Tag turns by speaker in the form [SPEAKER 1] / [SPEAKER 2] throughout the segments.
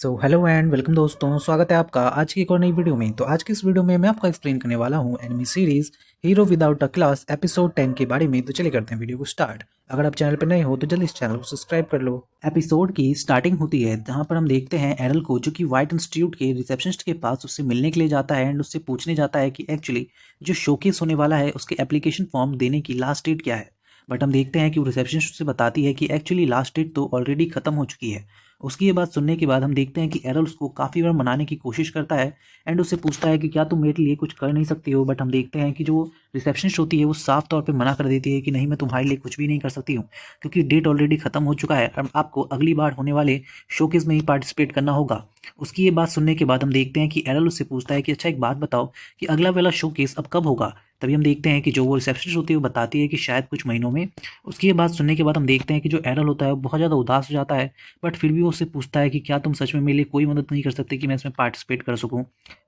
[SPEAKER 1] Hello and welcome दोस्तों, स्वागत है आपका आज की एक और नई वीडियो में। तो आज की इस वीडियो में मैं आपको एक्सप्लेन करने वाला हूँ enemy series hero without a class episode 10 के बारे में। तो चलिए करते हैं वीडियो को स्टार्ट। अगर आप चैनल पर नए हो तो जल्दी इस चैनल को सब्सक्राइब कर लो। एपिसोड की स्टार्टिंग होती है जहाँ पर हम देखते हैं एरल को, जो कि व्हाइट इंस्टीट्यूट के रिसेप्शनिस्ट के पास उससे मिलने के लिए जाता है एंड उससे पूछने जाता है कि एक्चुअली जो शोकेस होने वाला है उसके एप्लीकेशन फॉर्म देने की लास्ट डेट क्या है। बट हम देखते हैं कि वो रिसेप्शनिस्ट उससे बताती है कि एक्चुअली लास्ट डेट तो ऑलरेडी खत्म हो चुकी है। उसकी ये बात सुनने के बाद हम देखते हैं कि एरल उसको काफ़ी बार मनाने की कोशिश करता है एंड उससे पूछता है कि क्या तुम मेरे लिए कुछ कर नहीं सकती हो। बट हम देखते हैं कि जो रिसेप्शनिस्ट होती है वो साफ तौर पे मना कर देती है कि नहीं, मैं तुम्हारे लिए कुछ भी नहीं कर सकती हूँ, क्योंकि डेट ऑलरेडी खत्म हो चुका है और आपको अगली बार होने वाले शोकेस में ही पार्टिसिपेट करना होगा। उसकी ये बात सुनने के बाद हम देखते हैं कि एरल उससे पूछता है कि अच्छा एक बात बताओ कि अगला वाला शोकेस अब कब होगा। तभी हम देखते हैं कि जो वो रिसेप्शनिस्ट होती है वो बताती है कि शायद कुछ महीनों में। उसकी ये बात सुनने के बाद हम देखते हैं कि जो एरल होता है वो बहुत ज़्यादा उदास हो जाता है। बट फिर भी वो उससे पूछता है कि क्या तुम सच में मेरे लिए कोई मदद नहीं कर सकते कि मैं इसमें पार्टिसिपेट कर सकूं।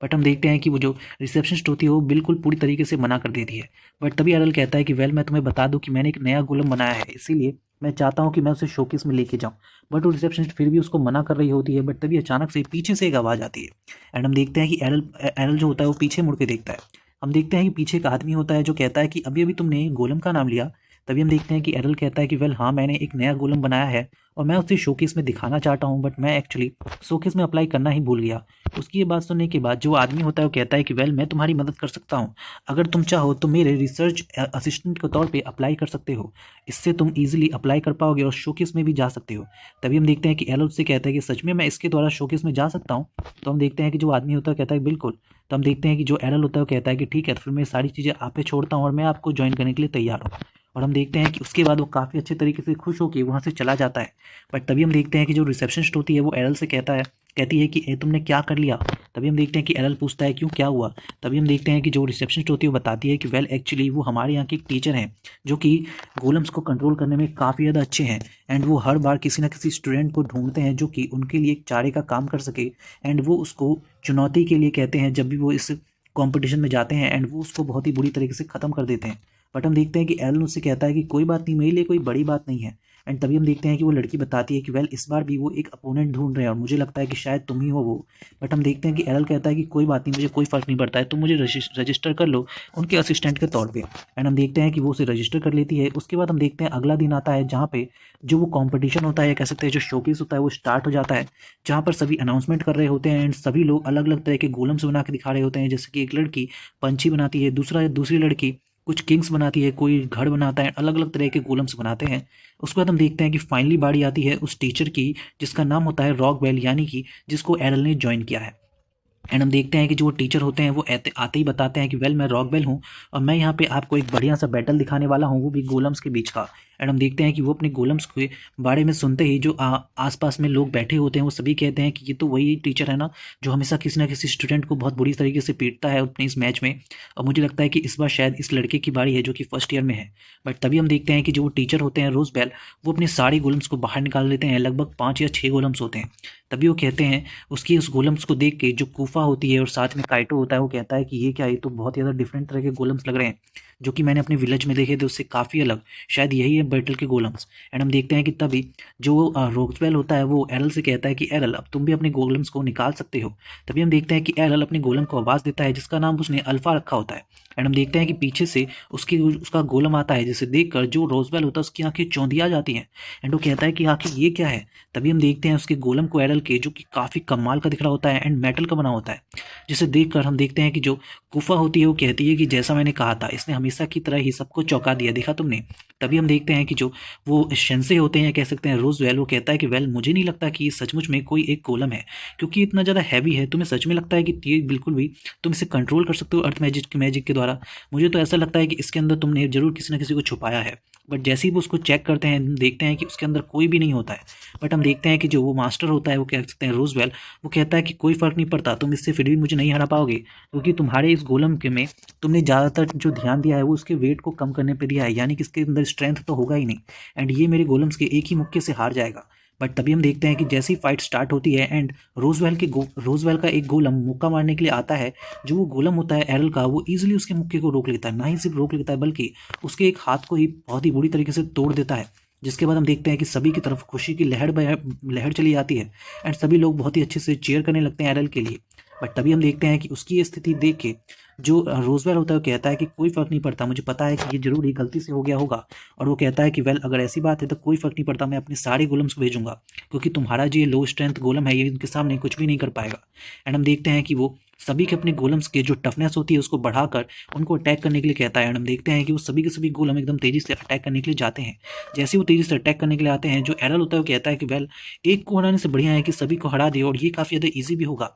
[SPEAKER 1] बट हम देखते हैं कि वो जो रिसेप्शनिस्ट होती है वो बिल्कुल पूरी तरीके से मना कर देती है। बट तभी एरल कहता है कि वेल, मैं तुम्हें बता दूं कि मैंने एक नया गोलम बनाया है, इसीलिए मैं चाहता हूं कि मैं उसे शोकेस में लेके जाऊं। बट वो रिसेप्शनिस्ट फिर भी उसको मना कर रही होती है। बट तभी अचानक से पीछे से एक आवाज़ आती है एंड हम देखते हैं कि एरल एरल जो होता है वो पीछे मुड़ के देखता है। हम देखते हैं कि पीछे एक आदमी होता है जो कहता है कि अभी अभी तुमने गोलम का नाम लिया। तभी हम देखते हैं कि एरल कहता है कि वेल हाँ, मैंने एक नया गोलम बनाया है और मैं उसे शोकेस में दिखाना चाहता हूँ, बट मैं एक्चुअली शोकेस में अप्लाई करना ही भूल गया। उसकी ये बात सुनने के बाद जो आदमी होता है वो कहता है कि वेल, मैं तुम्हारी मदद कर सकता हूँ। अगर तुम चाहो तो मेरे रिसर्च असिस्टेंट के तौर पे अप्लाई कर सकते हो। इससे तुम इजीली अप्लाई कर पाओगे और शोकेस में भी जा सकते हो। तभी हम देखते हैं कि एरल उससे कहता है कि सच में मैं इसके द्वारा शोकेस में जा सकता हूँ। तो हम देखते हैं कि जो आदमी होता है कहता है बिल्कुल। तो हम देखते हैं कि जो एरल होता है वो कहता है कि ठीक है, तो फिर मैं सारी चीज़ें आप पे छोड़ता हूँ और मैं आपको ज्वाइन करने के लिए तैयार हूँ। और हम देखते हैं कि उसके बाद वो काफ़ी अच्छे तरीके से खुश होकर वहाँ से चला जाता है। बट तभी हम देखते हैं कि जो रिसेप्शनिस्ट होती है वो एरल से कहती है कि तुमने क्या कर लिया। तभी हम देखते हैं कि एरल पूछता है क्यों, क्या हुआ। तभी हम देखते हैं कि जो रिसेप्शनिस्ट होती है वो बताती है कि वेल एक्चुअली वो हमारे यहाँ की एक टीचर हैं जो कि गोलम्स को कंट्रोल करने में काफ़ी ज़्यादा अच्छे हैं एंड वो हर बार किसी ना किसी स्टूडेंट को ढूंढते हैं जो कि उनके लिए एक चारे का काम कर सके एंड वो उसको चुनौती के लिए कहते हैं जब भी वो इस कंपटीशन में जाते हैं एंड वो उसको बहुत ही बुरी तरीके से ख़त्म कर देते हैं। बट हम देखते हैं कि एलन उससे कहता है कि कोई बात नहीं, मेरे लिए कोई बड़ी बात नहीं है। एंड तभी हम देखते हैं कि वो लड़की बताती है कि वेल, इस बार भी वो एक अपोनेंट ढूंढ रहे हैं और मुझे लगता है कि शायद तुम ही हो वो। बट हम देखते हैं कि एरल कहता है कि कोई बात नहीं, मुझे कोई फ़र्क नहीं पड़ता है, तुम मुझे रजिस्टर कर लो उनके असिस्टेंट के तौर पे। एंड हम देखते हैं कि वो उसे रजिस्टर कर लेती है। उसके बाद हम देखते हैं अगला दिन आता है जहाँ पे जो वो कॉम्पिटिशन होता है या कह सकते हैं जो शोकेस होता है वो स्टार्ट हो जाता है, जहाँ पर सभी अनाउंसमेंट कर रहे होते हैं एंड सभी लोग अलग अलग तरह के गोलम्स बना के दिखा रहे होते हैं। जैसे कि एक लड़की पंछी बनाती है, दूसरी लड़की कुछ किंग्स बनाती है, कोई घर बनाता है, अलग अलग तरह के गोलम्स बनाते हैं। उसके बाद हम देखते हैं कि फाइनली बारी आती है उस टीचर की जिसका नाम होता है रॉकवेल, यानी कि जिसको एरल ने ज्वाइन किया है। एंड हम देखते हैं कि जो टीचर होते हैं वो आते ही बताते हैं कि वेल, मैं रॉकबेल हूँ और मैं यहाँ पे आपको एक बढ़िया सा बैटल दिखाने वाला हूँ, वो भी गोलम्स के बीच का। एंड हम देखते हैं कि वो अपने गोलम्स के बारे में सुनते ही जो आसपास में लोग बैठे होते हैं वो सभी कहते हैं कि ये तो वही टीचर है ना जो हमेशा किसी ना किसी स्टूडेंट को बहुत बुरी तरीके से पीटता है अपने इस मैच में। और मुझे लगता है कि इस बार शायद इस लड़के की बारी है जो कि फर्स्ट ईयर में है। बट तभी हम देखते हैं कि जो वो टीचर होते हैं रोजबेल, वो अपने सारे गोलम्स को बाहर निकाल लेते हैं। लगभग 5 या 6 गोलम्स होते हैं। तभी वो कहते हैं, उसकी उस गोलम्स को देख के जो कूफा होती है और साथ में काइटो होता है वो कहता है कि ये क्या, ये तो बहुत ज़्यादा डिफरेंट तरह के गोलम्स लग रहे हैं जो कि मैंने अपने विलेज में देखे थे उससे काफ़ी अलग, शायद यही है बैटल के गोलम्स। एंड हम देखते हैं कि तभी जो रोक्सवेल होता है वो एरल से कहता है कि एरल, अब तुम भी अपने गोलम्स को निकाल सकते हो। तभी हम देखते हैं कि एरल अपने गोलम को आवाज़ देता है जिसका नाम उसने अल्फा रखा होता है। एंड हम देखते हैं कि पीछे से उसका गोलम आता है जिसे देखकर जो रोजवेल होता है उसकी आंखें चौंधिया जाती हैं एंड वो कहता है कि आखिर ये क्या है। तभी हम देखते हैं उसके गोलम को एरल के, जो कि काफ़ी कमाल का दिख रहा होता है एंड मेटल का बना होता है, जिसे देखकर हम देखते हैं कि जो गुफा होती है वो कहती है कि जैसा मैंने कहा था, इसने हमेशा की तरह ही सबको चौंका दिया, देखा तुमने। तभी हम देखते हैं कि जो वो शेंसे होते हैं, कह सकते हैं रोजवेल, वो कहता है कि वेल, मुझे नहीं लगता कि ये सचमुच में कोई एक गोलम है, क्योंकि इतना ज़्यादा हैवी है। तुम्हें सच में लगता है कि ये बिल्कुल भी तुम इसे कंट्रोल कर सकते हो अर्थ मैजिक के द्वारा? मुझे तो ऐसा लगता है कि इसके अंदर तुमने जरूर किसी न किसी को छुपाया है। बट जैसे ही वो उसको चेक करते हैं देखते हैं कि उसके अंदर कोई भी नहीं होता है। बट हम देखते हैं कि जो वो मास्टर होता है, वो कह सकते हैं रोजवेल, वो कहता है कि कोई फ़र्क नहीं पड़ता, तुम इससे फिर भी मुझे नहीं हरा पाओगे, क्योंकि तुम्हारे इस गोलम के में तुमने ज़्यादातर जो ध्यान दिया है वो उसके वेट को कम करने पे दिया है, यानी कि इसके अंदर स्ट्रेंथ तो होगा ही नहीं एंड ये मेरे गोलम्स के एक ही मुक्के से हार जाएगा। बट तभी हम देखते हैं कि जैसी फाइट स्टार्ट होती है एंड रोजवेल का एक गोलम मुक्का मारने के लिए आता है। जो वो गोलम होता है एरल का, वो ईजिली उसके मुक्के को रोक लेता है। ना ही सिर्फ रोक लेता है बल्कि उसके एक हाथ को ही बहुत ही बुरी तरीके से तोड़ देता है। जिसके बाद हम देखते हैं कि सभी की तरफ खुशी की लहर चली आती है एंड सभी लोग बहुत ही अच्छे से चीयर करने लगते हैं एरल के लिए। बट तभी हम देखते हैं कि उसकी ये स्थिति देख के जो रोजवेल होता है वो कहता है कि कोई फर्क नहीं पड़ता, मुझे पता है कि ये जरूर ही गलती से हो गया होगा। और वो कहता है कि वेल अगर ऐसी बात है तो कोई फर्क नहीं पड़ता, मैं अपने सारे गोलम्स को भेजूंगा, क्योंकि तुम्हारा जो ये लो स्ट्रेंथ गोलम है ये इनके सामने कुछ भी नहीं कर पाएगा। एंड हम देखते हैं कि वो सभी के अपने गोलम्स के जो टफनेस होती है उसको बढ़ाकर उनको अटैक करने के लिए कहता है। एंड हम देखते हैं कि वो सभी के सभी गोलम एकदम तेजी से अटैक करने के लिए जाते हैं। जैसे वो तेजी से अटैक करने के लिए आते हैं, जो एरल होता है वो कहता है कि वेल एक को हराने से बढ़िया है कि सभी को हरा दे, और ये काफ़ी ज़्यादा ईजी भी होगा।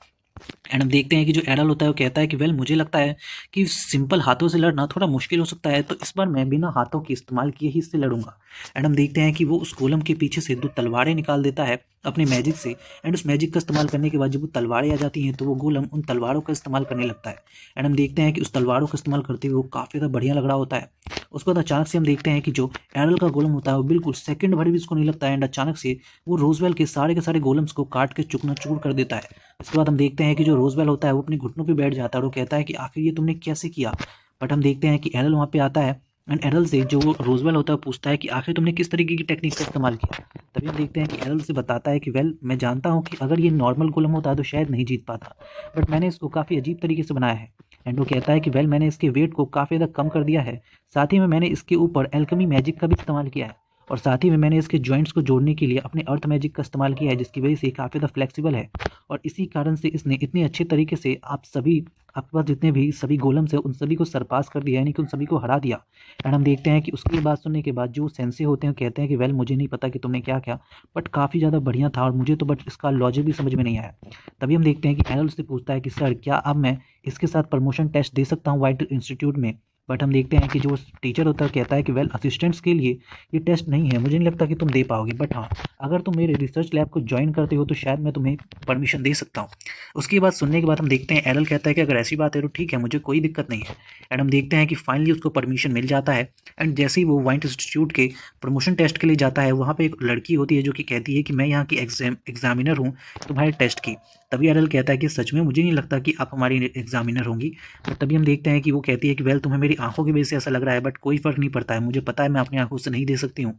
[SPEAKER 1] एंड हम देखते हैं कि जो एडल होता है वो कहता है कि वेल मुझे लगता है कि सिंपल हाथों से लड़ना थोड़ा मुश्किल हो सकता है, तो इस बार मैं बिना हाथों के इस्तेमाल किए ही इससे लड़ूंगा। एंड हम देखते हैं कि वो उस गोलम के पीछे से 2 तलवारें निकाल देता है अपने मैजिक से। एंड उस मैजिक का इस्तेमाल करने के बाद जब वो तलवारें आ जाती हैं तो वो गोलम उन तलवारों का इस्तेमाल करने लगता है। एंड हम देखते हैं कि उस तलवारों का इस्तेमाल करते हुए वो काफ़ी ज़्यादा बढ़िया लग रहा होता है। उसके बाद अचानक से हम देखते हैं कि जो एडल का गोलम होता है वो बिल्कुल सेकंड भर भी उसको नहीं लगता है, एंड अचानक से वो रोजवेल के सारे गोलम्स को काट के चूकना चूर कर देता है। इसके बाद हम देखते हैं कि जो रोजवेल होता है वो अपने घुटनों पे बैठ जाता है और वो कहता है कि आखिर ये तुमने कैसे किया। बट हम देखते हैं कि एरल वहाँ पे आता है एंड एरल से जो रोजवेल होता है पूछता है कि आखिर तुमने किस तरीके की टेक्निक का इस्तेमाल किया। तभी हम देखते हैं कि एरल से बताता है कि वेल मैं जानता हूँ कि अगर ये नॉर्मल गोलम होता तो शायद नहीं जीत पाता, बट मैंने इसको काफ़ी अजीब तरीके से बनाया है। एंड वो कहता है कि वेल मैंने इसके वेट को काफ़ी ज़्यादा कम कर दिया है, साथ ही में मैंने इसके ऊपर एल्केमी मैजिक का भी इस्तेमाल किया है, और साथ ही में मैंने इसके जॉइंट्स को जोड़ने के लिए अपने अर्थ मैजिक का इस्तेमाल किया है, जिसकी वजह से काफ़ी ज़्यादा फ्लेक्सिबल है। और इसी कारण से इसने इतने अच्छे तरीके से आपके पास जितने भी सभी गोलम्स हैं उन सभी को सरपास कर दिया, यानी कि उन सभी को हरा दिया। एंड हम देखते हैं कि उसकी बात सुनने के बाद जो सेंसे होते हैं कहते हैं कि वेल मुझे नहीं पता कि तुमने क्या किया, बट काफ़ी ज़्यादा बढ़िया था और मुझे तो बट इसका लॉजिक भी समझ में नहीं आया। तभी हम देखते हैं कि एनल से पूछता है कि सर क्या अब मैं इसके साथ प्रमोशन टेस्ट दे सकता हूँ वाइट इंस्टीट्यूट में। बट हम देखते हैं कि जो टीचर होता है कहता है कि वेल असिस्टेंट्स के लिए ये टेस्ट नहीं है, मुझे नहीं लगता कि तुम दे पाओगे, बट हाँ अगर तुम मेरे रिसर्च लैब को ज्वाइन करते हो तो शायद मैं तुम्हें परमिशन दे सकता हूँ। उसकी बात सुनने के बाद हम देखते हैं एरल कहता है कि अगर ऐसी बात है तो ठीक है, मुझे कोई दिक्कत नहीं है। एंड हम देखते हैं कि फाइनली उसको परमिशन मिल जाता है। एंड जैसे ही वो वाइट इंस्टीट्यूट के प्रमोशन टेस्ट के लिए जाता है वहाँ पे एक लड़की होती है जो कि कहती है कि मैं यहाँ की एग्जामिनर हूँ तुम्हारे टेस्ट की। तभी एरल कहता है कि सच में मुझे नहीं लगता कि आप हमारी एग्जामिनर होंगी। बट तभी हम देखते हैं कि वो कहती है कि वेल तुम्हें मेरी आंखों की वजह से ऐसा लग रहा है, बट कोई फ़र्क नहीं पड़ता है, मुझे पता है मैं अपनी आंखों से नहीं दे सकती हूँ,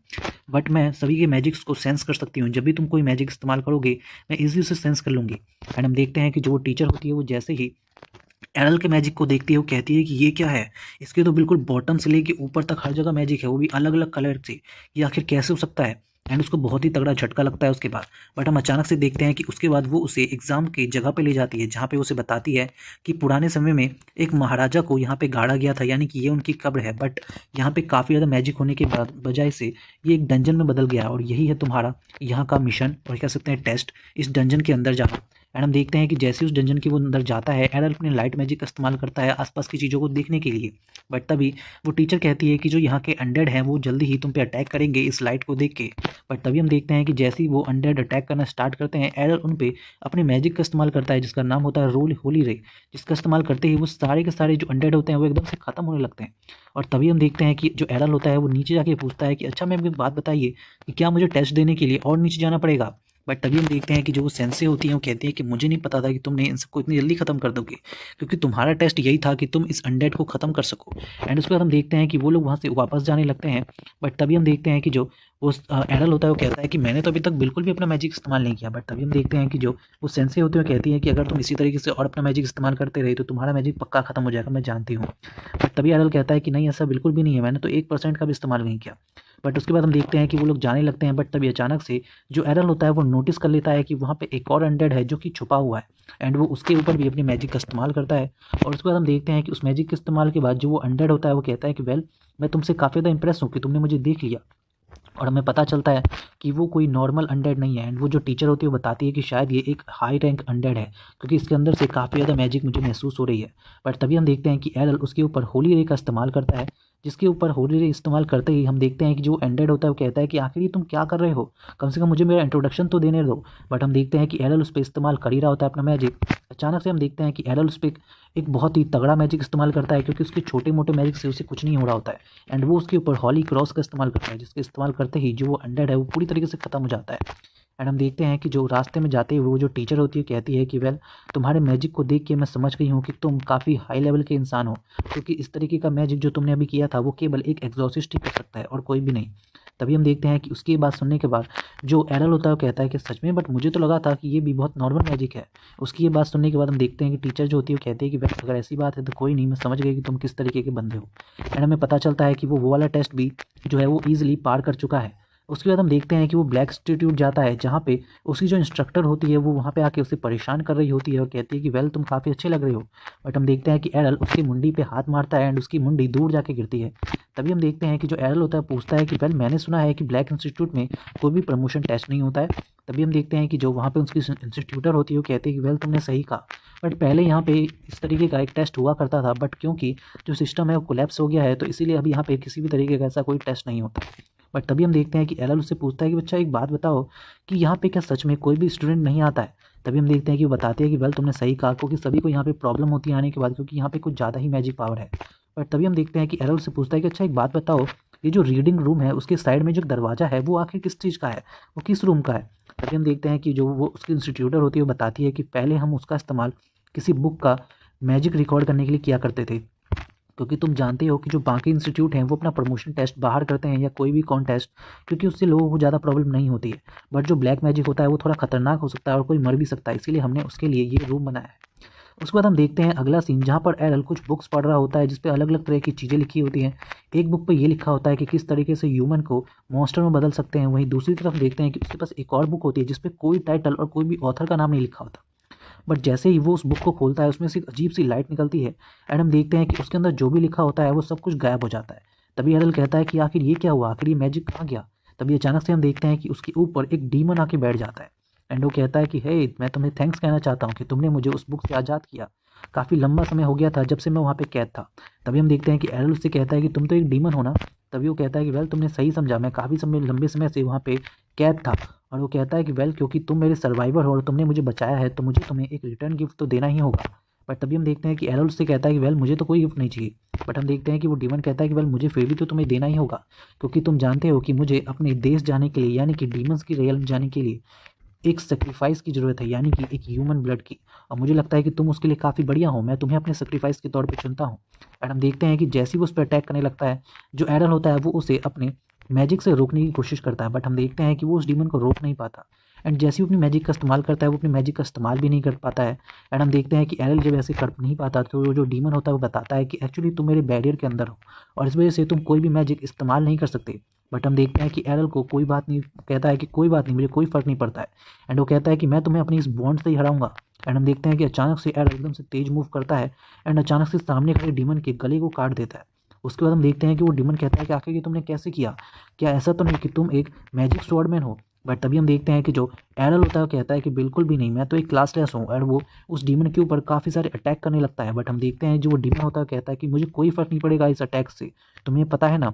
[SPEAKER 1] बट मैं सभी के मैजिक्स को सेंस कर सकती हूँ। जब भी तुम कोई मैजिक इस्तेमाल करोगे मैं इजीली उसे सेंस कर लूँगी। एंड हम देखते हैं कि जो टीचर होती है वो जैसे ही एरल के मैजिक को देखती है वो कहती है कि ये क्या है, इसके तो बिल्कुल बॉटम से लेके ऊपर तक हर जगह मैजिक है, वो भी अलग अलग कलर से, ये आखिर कैसे हो सकता है। एंड उसको बहुत ही तगड़ा झटका लगता है उसके बाद। बट हम अचानक से देखते हैं कि उसके बाद वो उसे एग्ज़ाम की जगह पे ले जाती है जहाँ पे उसे बताती है कि पुराने समय में एक महाराजा को यहाँ पे गाड़ा गया था, यानी कि ये उनकी कब्र है, बट यहाँ पे काफ़ी ज़्यादा मैजिक होने के बाद बजाय से ये एक डंजन में बदल गया, और यही है तुम्हारा यहाँ का मिशन और कह सकते हैं टेस्ट, इस डंजन के अंदर जाना। एंड हम देखते हैं कि जैसे उस डंजन के वो अंदर जाता है एरल अपने लाइट मैजिक का इस्तेमाल करता है आसपास की चीज़ों को देखने के लिए। बट तभी वो टीचर कहती है कि जो यहाँ के अनडेड हैं वो जल्दी ही तुम पे अटैक करेंगे इस लाइट को देख के। बट तभी हम देखते हैं कि जैसे ही वो अनडेड अटैक करना स्टार्ट करते हैं एरल उन पे अपने मैजिक का इस्तेमाल करता है जिसका नाम होता है रोल होली रे, जिसका इस्तेमाल करते ही वो सारे के सारे जो अनडेड होते हैं वो एकदम से खत्म होने लगते हैं। और तभी हम देखते हैं कि जो एरल होता है वो नीचे जाके पूछता है कि अच्छा मैम एक बात बताइए कि क्या मुझे टेस्ट देने के लिए और नीचे जाना पड़ेगा। बट तभी हम देखते हैं कि जो वो सेंसे होती हैं वो कहती हैं कि मुझे नहीं पता था कि तुमने इन सबको इतनी जल्दी खत्म कर दोगे, क्योंकि तुम्हारा टेस्ट यही था कि तुम इस अनडेड को खत्म कर सको। एंड उसके बाद हम देखते हैं कि वो लोग वहाँ से वापस जाने लगते हैं। बट तभी हम देखते हैं कि जो वो एरल होता है वो कहता है कि मैंने तो अभी तक बिल्कुल भी अपना मैजिक इस्तेमाल नहीं किया। बट तभी हम देखते हैं कि जो वो सेंसे होते हैं वो कहती है कि अगर तुम इसी तरीके से और अपना मैजिक इस्तेमाल करते रहे तो तुम्हारा मैजिक पक्का खत्म हो जाएगा, मैं जानती हूँ। बट तभी एरल कहता है कि नहीं ऐसा बिल्कुल भी नहीं है, मैंने तो 1% का भी इस्तेमाल नहीं किया। बट उसके बाद हम देखते हैं कि वो लोग जाने लगते हैं। बट तभी अचानक से जो एरल होता है वो नोटिस कर लेता है कि वहाँ पे एक और अनडेड है जो कि छुपा हुआ है, एंड वो उसके ऊपर भी अपनी मैजिक का इस्तेमाल करता है। और उसके बाद हम देखते हैं कि उस मैजिक के इस्तेमाल के बाद जो वो अनडेड होता है वो कहता है कि वेल मैं तुमसे काफ़ी ज़्यादा इंप्रेस हूँ कि तुमने मुझे देख लिया। और हमें पता चलता है कि वो कोई नॉर्मल अनडेड नहीं है। एंड वो जो टीचर होती है वो बताती है कि शायद ये एक हाई रैंक अनडेड है, क्योंकि इसके अंदर से काफ़ी ज़्यादा मैजिक मुझे महसूस हो रही है। बट तभी हम देखते हैं कि एरल उसके ऊपर होली रे का इस्तेमाल करता है, जिसके ऊपर होली रे इस्तेमाल करते ही हम देखते हैं कि जो अनडेड होता है वो कहता है कि आखिर ये तुम क्या कर रहे हो, कम से कम मुझे मेरा इंट्रोडक्शन तो देने दो। बट हम देखते हैं कि एरल उस पर इस्तेमाल कर ही रहा होता है अपना मैजिक। अचानक से हम देखते हैं कि एरल उस पर एक बहुत ही तगड़ा मैजिक इस्तेमाल करता है, क्योंकि उसके छोटे मोटे मैजिक से उसे कुछ नहीं हो रहा होता है। एंड वो उसके ऊपर हॉली क्रॉस का इस्तेमाल करता है, जिसके इस्तेमाल करते ही जो वो अनडेड है वो पूरी तरीके से खत्म हो जाता है। एंड हम देखते हैं कि जो रास्ते में जाते हुए वो जो टीचर होती है कहती है कि वेल तुम्हारे मैजिक को देख के मैं समझ गई हूँ कि तुम काफ़ी हाई लेवल के इंसान हो, क्योंकि इस तरीके का मैजिक जो तुमने अभी किया था वो केवल एक एग्जॉर्सिस्ट ही कर सकता है और कोई भी नहीं। तभी हम देखते हैं कि उसकी ये बात सुनने के बाद जो एरल होता है वो कहता है कि सच में, बट मुझे तो लगा था कि ये भी बहुत नॉर्मल मैजिक है। उसकी ये बात सुनने के बाद हम देखते हैं कि टीचर जो होती है वो कहती है कि वैसे अगर ऐसी बात है तो कोई नहीं, मैं समझ गई कि तुम किस तरीके के बंदे हो। एंड हमें पता चलता है कि वो वाला टेस्ट भी जो है वो ईजिली पार कर चुका है। उसके बाद हम देखते हैं कि वो ब्लैक इंस्टीट्यूट जाता है, जहाँ पे उसकी जो इंस्ट्रक्टर होती है वो वहाँ पे आके उसे परेशान कर रही होती है और कहती है कि वेल तुम काफ़ी अच्छे लग रहे हो। बट हम देखते हैं कि एरल उसकी मुंडी पे हाथ मारता है एंड उसकी मुंडी दूर जाके गिरती है। तभी हम देखते हैं कि जो एरल होता है पूछता है कि वेल मैंने सुना है कि ब्लैक इंस्टीट्यूट में कोई भी प्रमोशन टेस्ट नहीं होता है। तभी हम देखते हैं कि जो वहाँ पे उसकी इंस्टीट्यूटर होती है वो कहती है कि वेल तुमने सही कहा, बट पहले यहाँ पे इस तरीके का एक टेस्ट हुआ करता था, बट क्योंकि जो सिस्टम है वो कोलैप्स हो गया है तो इसीलिए अब यहाँ पे किसी भी तरीके का ऐसा कोई टेस्ट नहीं होता। बट तभी हम देखते हैं कि एरल उससे पूछता है कि बच्चा एक बात बताओ कि यहाँ पे क्या सच में कोई भी स्टूडेंट नहीं आता है। तभी हम देखते हैं कि वो बताते हैं कि वेल तुमने सही कहा, क्योंकि सभी को यहाँ पे प्रॉब्लम होती है आने के बाद, क्योंकि यहाँ पे कुछ ज़्यादा ही मैजिक पावर है। बट तभी हम देखते हैं कि एरल से पूछता है कि अच्छा एक बात बताओ, ये जो रीडिंग रूम है उसके साइड में जो दरवाज़ा है वो आखिर किस चीज़ का है, वो किस रूम का है। तभी हम देखते हैं कि जो वो उसकी इंस्टीट्यूटर होती है वो बताती है कि पहले हम उसका इस्तेमाल किसी बुक का मैजिक रिकॉर्ड करने के लिए किया करते थे, क्योंकि तुम जानते हो कि जो बाकी इंस्टीट्यूट हैं वो अपना प्रमोशन टेस्ट बाहर करते हैं या कोई भी कॉन्टेस्ट, क्योंकि उससे लोगों को ज़्यादा प्रॉब्लम नहीं होती है। बट जो ब्लैक मैजिक होता है वो थोड़ा खतरनाक हो सकता है और कोई मर भी सकता है, इसीलिए हमने उसके लिए ये रूम बनाया है। उसके बाद हम देखते हैं अगला सीन, जहाँ पर एरल कुछ बुक्स पढ़ रहा होता है जिस पे अलग अलग तरह की चीज़ें लिखी होती हैं। एक बुक पे ये लिखा होता है कि किस तरीके से ह्यूमन को मॉन्स्टर में बदल सकते हैं, वहीं दूसरी तरफ देखते हैं कि उसके पास एक और बुक होती है जिस पे कोई टाइटल और कोई भी ऑथर का नाम नहीं लिखा होता। बट जैसे ही वो उस बुक को खोलता है उसमें से एक अजीब सी लाइट निकलती है एंड हम देखते हैं कि उसके अंदर जो भी लिखा होता है वो सब कुछ गायब हो जाता है। तभी एरल कहता है कि आखिर ये क्या हुआ, आखिर ये मैजिक कहाँ गया। तभी अचानक से हम देखते हैं कि उसके ऊपर एक डीमन आके बैठ जाता है एंड वो कहता है कि हे मैं तुम्हें थैंक्स कहना चाहता हूँ कि तुमने मुझे उस बुक से आज़ाद किया। काफ़ी लंबा समय हो गया था जब से मैं वहाँ पे कैद था। तभी हम देखते हैं कि एरल उससे कहता है कि तुम तो एक डीमन हो ना। तभी वो कहता है कि वेल तुमने सही समझा, मैं काफ़ी समय लंबे समय से वहाँ पे कैद था। और वो कहता है कि वेल क्योंकि तुम मेरे सर्वाइवर हो और तुमने मुझे बचाया है तो मुझे तुम्हें एक रिटर्न गिफ्ट तो देना ही होगा। बट तभी हम देखते हैं कि एरल उससे कहता है कि वेल मुझे तो कोई गिफ्ट नहीं चाहिए। बट हम देखते हैं कि वो डीमन कहता है कि वेल मुझे फिर भी तो तुम्हें देना ही होगा, क्योंकि तुम जानते हो कि मुझे अपने देश जाने के लिए यानी कि डीमंस की रियल जाने के लिए एक सेक्रीफाइस की ज़रूरत है, यानी कि एक ह्यूमन ब्लड की। और मुझे लगता है कि तुम उसके लिए काफ़ी बढ़िया हो, मैं तुम्हें अपने सेक्रीफाइस के तौर पे चुनता हूँ। एंड हम देखते हैं कि जैसे ही वो उस पर अटैक करने लगता है, जो एरल होता है वो उसे अपने मैजिक से रोकने की कोशिश करता है, बट हम देखते हैं कि वो उस डीमन को रोक नहीं पाता। एंड जैसे ही वो अपनी मैजिक का इस्तेमाल करता है वो अपनी मैजिक का इस्तेमाल भी नहीं कर पाता है। एंड हम देखते हैं कि एरल जब ऐसे कर नहीं पाता तो वो जो डीमन होता है वो बताता है कि एक्चुअली तुम मेरे बैरियर के अंदर हो और इस वजह से तुम कोई भी मैजिक इस्तेमाल नहीं कर सकते। बट हम देखते हैं कि एरल को कोई बात नहीं, कहता है कि कोई बात नहीं, मुझे कोई फ़र्क नहीं पड़ता है। एंड वो कहता है कि मैं तुम्हें अपनी इस बॉन्ड से ही हराऊंगा। एंड हम देखते हैं कि अचानक से एरल एकदम से तेज मूव करता है एंड अचानक से सामने खड़े डीमन के गले को काट देता है। उसके बाद हम देखते हैं कि वो डीमन कहता है कि आखिर ये तुमने कैसे किया, क्या ऐसा तो नहीं कि तुम एक मैजिक स्वॉर्डमैन हो। बट तभी हम देखते हैं कि जो एरल होता है वो कहता है कि बिल्कुल भी नहीं, मैं तो एक क्लासलेस हूँ। और वो उस डीमन के ऊपर काफ़ी सारे अटैक करने लगता है। बट हम देखते हैं जो वो डीमन होता है कहता है कि मुझे कोई फ़र्क नहीं पड़ेगा इस अटैक से, तुम्हें पता है ना।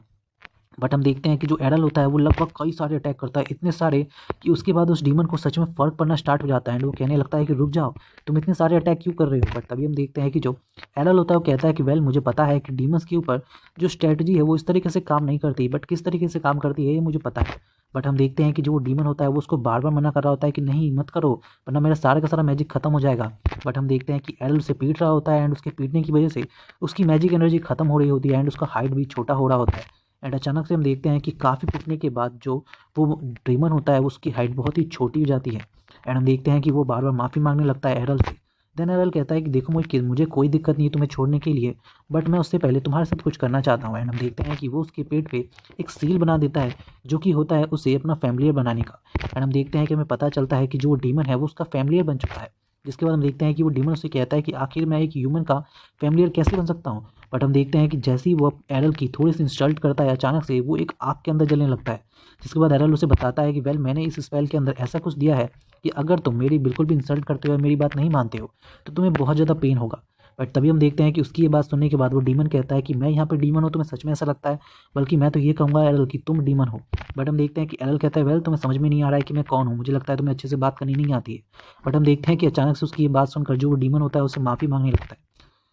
[SPEAKER 1] बट हम देखते हैं कि जो एरल होता है वो लगभग कई सारे अटैक करता है, इतने सारे कि उसके बाद उस डीमन को सच में फ़र्क पड़ना स्टार्ट हो जाता है एंड वो कहने लगता है कि रुक जाओ, तुम इतने सारे अटैक क्यों कर रहे हो। बट तभी हम देखते हैं कि जो एरल होता है वो कहता है कि वेल मुझे पता है कि डीमंस के ऊपर जो स्ट्रेटजी है वो इस तरीके से काम नहीं करती, बट किस तरीके से काम करती है ये मुझे पता है। बट हम देखते हैं कि जो वो डीमन होता है वो उसको बार बार मना कर रहा होता है कि नहीं मत करो, वरना मेरा सारा का सारा मैजिक खत्म हो जाएगा। बट हम देखते हैं कि एरल उसे पीट रहा होता है एंड उसके पीटने की वजह से उसकी मैजिक एनर्जी खत्म हो रही होती है एंड उसका हाइट भी छोटा हो रहा होता है। एंड अचानक से हम देखते हैं कि काफ़ी पिटने के बाद जो वो ड्रीमन होता है उसकी हाइट बहुत ही छोटी हो जाती है। एंड हम देखते हैं कि वो बार बार माफ़ी मांगने लगता है एरल से। देन एरल कहता है कि देखो मुझे कोई दिक्कत नहीं है तुम्हें छोड़ने के लिए, बट मैं उससे पहले तुम्हारे साथ कुछ करना चाहता हूँ। एंड हम देखते हैं कि वो उसके पेट पे एक सील बना देता है जो कि होता है उसे अपना फैमिलियर बनाने का। एंड हम देखते हैं कि हमें पता चलता है कि जो डीमन है वो उसका फैमिलियर बन चुका है। जिसके बाद हम देखते हैं कि वो डीमन उससे कहता है कि आखिर मैं एक ह्यूमन का फैमिलियर कैसे बन सकता हूँ। बट हम देखते हैं कि जैसे ही वो एरल की थोड़ी सी इंसल्ट करता है अचानक से वो एक आग के अंदर जलने लगता है। जिसके बाद एरल उसे बताता है कि वेल मैंने इस स्पेल के अंदर ऐसा कुछ दिया है कि अगर तुम मेरी बिल्कुल भी इंसल्ट करते हो और मेरी बात नहीं मानते हो तो तुम्हें बहुत ज़्यादा पेन होगा। बट तभी हम देखते हैं कि उसकी ये बात सुनने के बाद वो डीमन कहता है कि मैं यहाँ पर डीमन हूँ, तुम्हें सच में ऐसा लगता है, बल्कि मैं तो ये कहूँगा एरल कि तुम डीमन हो। बट हम देखते हैं कि एरल कहता है वेल तुम्हें समझ में नहीं आ रहा है कि मैं कौन हूँ, मुझे लगता है तुम्हें अच्छे से बात करनी नहीं आती है। बट हम देखते हैं कि अचानक से उसकी ये बात सुनकर जो वो डीमन होता है उससे माफ़ी मांगने लगता है।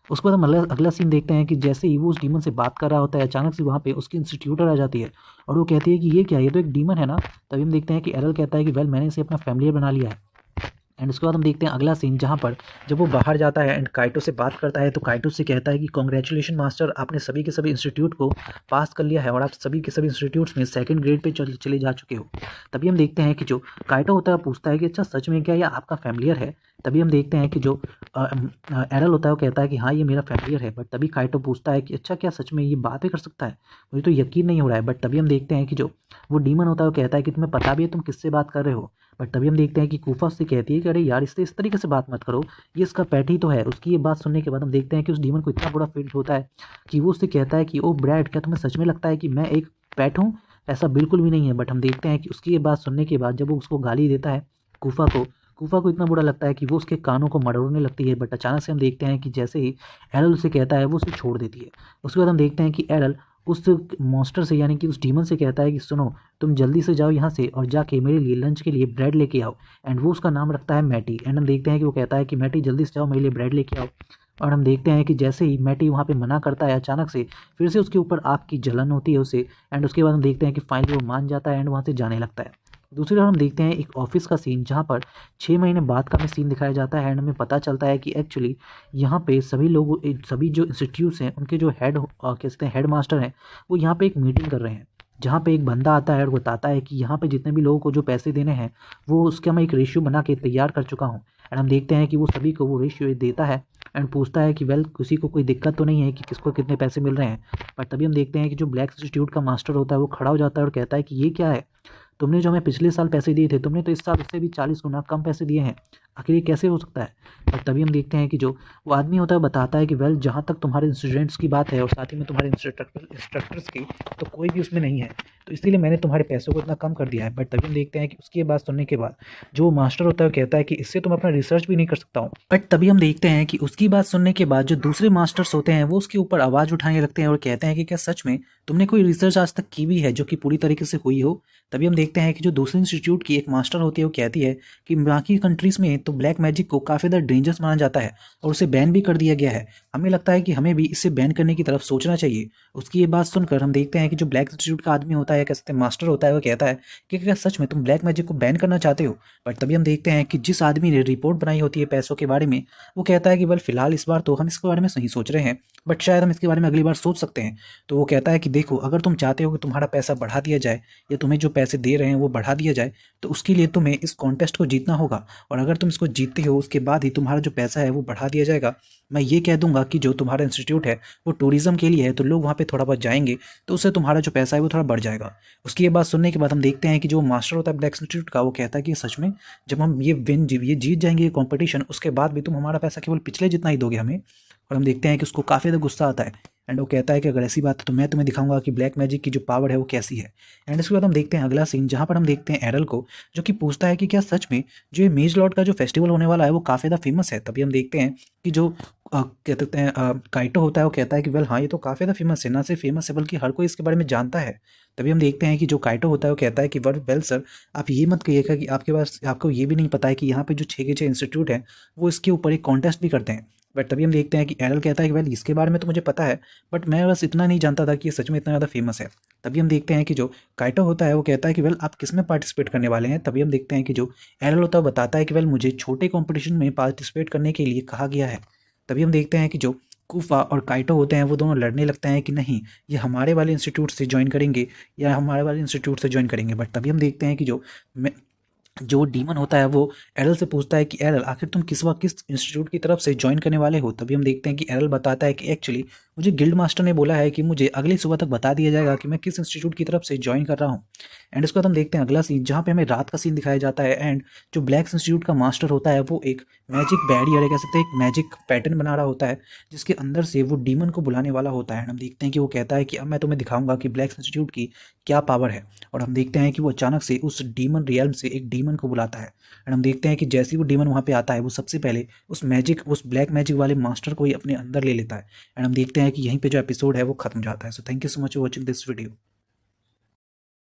[SPEAKER 1] उसके बाद हम अगला सीन देखते हैं कि जैसे ही वो उस डीमन से बात कर रहा होता है अचानक से वहाँ पे उसकी इंस्टीट्यूटर आ जाती है और वो कहती है कि ये क्या, ये तो एक डीमन है ना। तभी हम देखते हैं कि एरल कहता है कि वेल मैंने इसे अपना फैमिलियर बना लिया है। एंड उसके बाद हम देखते हैं अगला सीन जहाँ पर जब वो बाहर जाता है एंड काइटो से बात करता है तो काइटो से कहता है कि कॉन्ग्रेचुलेशन मास्टर, आपने सभी के सभी इंस्टीट्यूट को पास कर लिया है और आप सभी के सभी इंस्टीट्यूट्स में सेकंड ग्रेड पे चले जा चुके हो। तभी हम देखते हैं कि जो काइटो होता है पूछता है कि अच्छा सच में क्या ये आपका फैमिलियर है। तभी हम देखते हैं कि जो एरल होता है वो कहता है कि हाँ ये मेरा फैमिलियर है। बट तभी काइटो पूछता है कि अच्छा क्या सच में ये बात भी कर सकता है, मुझे तो यकीन नहीं हो रहा है। बट तभी हम देखते हैं कि जो वो डीमन होता है वो कहता है कि तुम्हें पता भी है तुम किससे बात कर रहे हो। बट तभी हम देखते हैं कि कूफा उससे कहती है कि अरे यार इससे इस तरीके से बात मत करो, ये इसका पेट ही तो है। उसकी ये बात सुनने के बाद हम देखते हैं कि उस डीमन को इतना बुरा फील होता है कि वो उससे कहता है कि ओ ब्रैड, क्या तुम्हें सच में लगता है कि मैं एक पेट हूँ? ऐसा बिल्कुल भी नहीं है। बट हम देखते हैं कि उसकी ये बात सुनने के बाद जब वो उसको गाली देता है कूफा को इतना बुरा लगता है कि वो उसके कानों को मरोड़ने लगती है। बट अचानक से हम देखते हैं कि जैसे ही एरल उसे कहता है वो उसे छोड़ देती है। उसके बाद हम देखते हैं कि एरल उस मॉन्स्टर से यानी कि उस डीमन से कहता है कि सुनो, तुम जल्दी से जाओ यहाँ से और जाके मेरे लिए लंच के लिए ब्रेड लेके आओ। एंड वो उसका नाम रखता है मैटी। एंड हम देखते हैं कि वो कहता है कि मैटी जल्दी से जाओ मेरे लिए ब्रेड लेके आओ। और हम देखते हैं कि जैसे ही मैटी वहाँ पे मना करता है अचानक से फिर से उसके ऊपर आग की जलन होती है उसे। एंड उसके बाद हम देखते हैं कि फाइनली वो मान जाता है एंड वहाँ से जाने लगता है। दूसरी ओर हम देखते हैं एक ऑफिस का सीन जहाँ पर 6 महीने बाद का हमें सीन दिखाया जाता है एंड हमें पता चलता है कि एक्चुअली यहाँ पे सभी लोग सभी जो इंस्टीट्यूट्स हैं उनके जो हेड कहते हैं हेड मास्टर हैं वो यहाँ पे एक मीटिंग कर रहे हैं, जहाँ पे एक बंदा आता है और बताता है कि यहाँ पे जितने भी लोगों को जो पैसे देने हैं वो उसका मैं एक रेशियो बना के तैयार कर चुका हूँ। एंड हम देखते हैं कि वो सभी को वो रेशियो देता है एंड पूछता है कि वेल किसी को कोई दिक्कत तो नहीं है कि किसको कितने पैसे मिल रहे हैं। बट तभी हम देखते हैं कि जो ब्लैक इंस्टीट्यूट का मास्टर होता है वो खड़ा हो जाता है और कहता है कि ये क्या है, तुमने जो हमें पिछले साल पैसे दिए थे तुमने तो इस साल उससे भी 40 गुना कम पैसे दिए हैं, आखिर ये कैसे हो सकता है। और तभी हम देखते हैं कि जो वो आदमी होता है बताता है कि वेल जहाँ तक तुम्हारे स्टूडेंट्स की बात है और साथ ही में तुम्हारे इंस्ट्रक्टर्स की, तो कोई भी उसमें नहीं है, तो इसीलिए मैंने तुम्हारे पैसों को इतना कम कर दिया है। बट तभी हम देखते हैं कि उसकी ये बात सुनने के बाद जो मास्टर होता है वो कहता है कि इससे तुम अपना रिसर्च भी नहीं कर सकता हूँ। बट तभी हम देखते हैं कि उसकी बात सुनने के बाद जो दूसरे मास्टर्स होते हैं वो उसके ऊपर आवाज़ उठाने लगते हैं और कहते हैं कि क्या सच में तुमने कोई रिसर्च आज तक की भी है जो कि पूरी तरीके से हुई हो। तभी हम देखते हैं कि जो दूसरे इंस्टीट्यूट की एक मास्टर होती है वो कहती है कि बाकी कंट्रीज़ में तो ब्लैक मैजिक को काफ़ी ज़्यादा डेंजरस माना जाता है और उसे बैन भी कर दिया गया है, हमें लगता है कि हमें भी इसे बैन करने की तरफ सोचना चाहिए। उसकी ये बात सुनकर हम देखते हैं कि जो ब्लैक इंस्टीट्यूट का आदमी होता है, कह सकते हैं मास्टर होता है, वो कहता है कि क्या सच में तुम ब्लैक मैजिक को बैन करना चाहते हो। बट तभी हम देखते हैं कि जिस आदमी ने रिपोर्ट बनाई होती है पैसों के बारे में वो कहता है कि बल फिलहाल इस बार तो हम इसके बारे में नहीं सोच रहे हैं, बट शायद हम इसके बारे में अगली बार सोच सकते हैं। तो वो कहता है कि देखो, अगर तुम चाहते हो कि तुम्हारा पैसा बढ़ा दिया जाए या तुम्हें जो पैसे दे रहे हैं वो बढ़ा दिया जाए तो उसके लिए तुम्हें इस कॉन्टेस्ट को जीतना होगा, और अगर तुम इसको जीतते हो उसके बाद ही तुम्हारा जो पैसा है वो बढ़ा दिया जाएगा। मैं ये कह दूंगा कि जो तुम्हारा इंस्टीट्यूट है वो टूरिज्म के लिए है तो लोग वहाँ पे थोड़ा बहुत जाएंगे तो उससे तुम्हारा जो पैसा है वो थोड़ा बढ़ जाएगा। उसकी ये बात सुनने के बाद हम देखते हैं कि जो मास्टर होता है ब्लैक इंस्टीट्यूट का वो कहता है कि सच में जब हम ये जीत जाएंगे ये कॉम्पिटिशन उसके बाद भी तुम हमारा पैसा केवल पिछले जितना ही दोगे हमें। और हम देखते हैं कि उसको काफ़ी ज़्यादा गुस्सा आता है एंड वो कहता है कि अगर ऐसी बात है तो मैं तुम्हें दिखाऊंगा कि ब्लैक मैजिक की जो पावर है वो कैसी है। एंड इसके बाद हम देखते हैं अगला सीन जहाँ पर हम देखते हैं एरल को जो कि पूछता है कि क्या सच में जो ये मेज लॉर्ड का जो फेस्टिवल होने वाला है वो काफ़ी ज़्यादा फेमस है। तभी हम देखते हैं कि जो कहते हैं काइटो होता है वो कहता है कि वेल हाँ ये तो काफ़ी ज़्यादा फेमस है, ना सिर्फ फेमस है बल्कि हर कोई इसके बारे में जानता है। तभी हम देखते हैं कि जो काइटो होता है वो कहता है कि वेल सर, आप ये मत कहिएगा कि आपके पास आपको ये भी नहीं पता है कि यहाँ पे जो 6 के 6 इंस्टीट्यूट है वो इसके ऊपर एक कॉन्टेस्ट भी करते हैं। बट तभी हम देखते हैं कि एरल कहता है कि वेल इसके बारे में तो मुझे पता है बट मैं बस इतना नहीं जानता था कि ये सच में इतना ज़्यादा फेमस है। तभी हम देखते हैं कि जो काइटो होता है वो कहता है कि वेल आप किस में पार्टिसिपेट करने वाले हैं। तभी हम देखते हैं कि जो एरल होता है वो बताता है कि वेल मुझे छोटे कॉम्पिटिशन में पार्टिसिपेट करने के लिए कहा गया है। तभी हम देखते हैं कि जो कूफा और काइटो होते हैं वो दोनों लड़ने लगते हैं कि नहीं ये हमारे वाले इंस्टीट्यूट से ज्वाइन करेंगे या हमारे वाले इंस्टीट्यूट से ज्वाइन करेंगे। बट तभी हम देखते हैं कि जो डीमन होता है वो एरल से पूछता है कि एरल आखिर तुम किस इंस्टीट्यूट की तरफ से ज्वाइन करने वाले हो। तभी हम देखते हैं कि एरल बताता है कि एक्चुअली मुझे गिल्ड मास्टर ने बोला है कि मुझे अगली सुबह तक बता दिया जाएगा कि मैं किस इंस्टीट्यूट की तरफ से ज्वाइन कर रहा हूँ। एंड उसके बाद हम देखते हैं अगला सीन जहाँ पे हमें रात का सीन दिखाया जाता है एंड जो ब्लैक इंस्टीट्यूट का मास्टर होता है वो एक मैजिक बैरियर कह सकते हैं एक मैजिक पैटर्न बना रहा होता है जिसके अंदर से वो डीमन को बुलाने वाला होता है। हम देखते हैं कि वो कहता है कि अब मैं तुम्हें दिखाऊंगा कि ब्लैक इंस्टीट्यूट की क्या पावर है। और हम देखते हैं कि वो अचानक से उस डीमन रियल्म से एक डीमन को बुलाता है एंड हम देखते हैं कि जैसे ही वो डीमन वहाँ पे आता है वो सबसे पहले उस ब्लैक मैजिक वाले मास्टर को ही अपने अंदर ले लेता है। एंड हम देखते हैं कि यहीं पे जो एपिसोड है वो खत्म जाता है। So thank you so much for watching this video.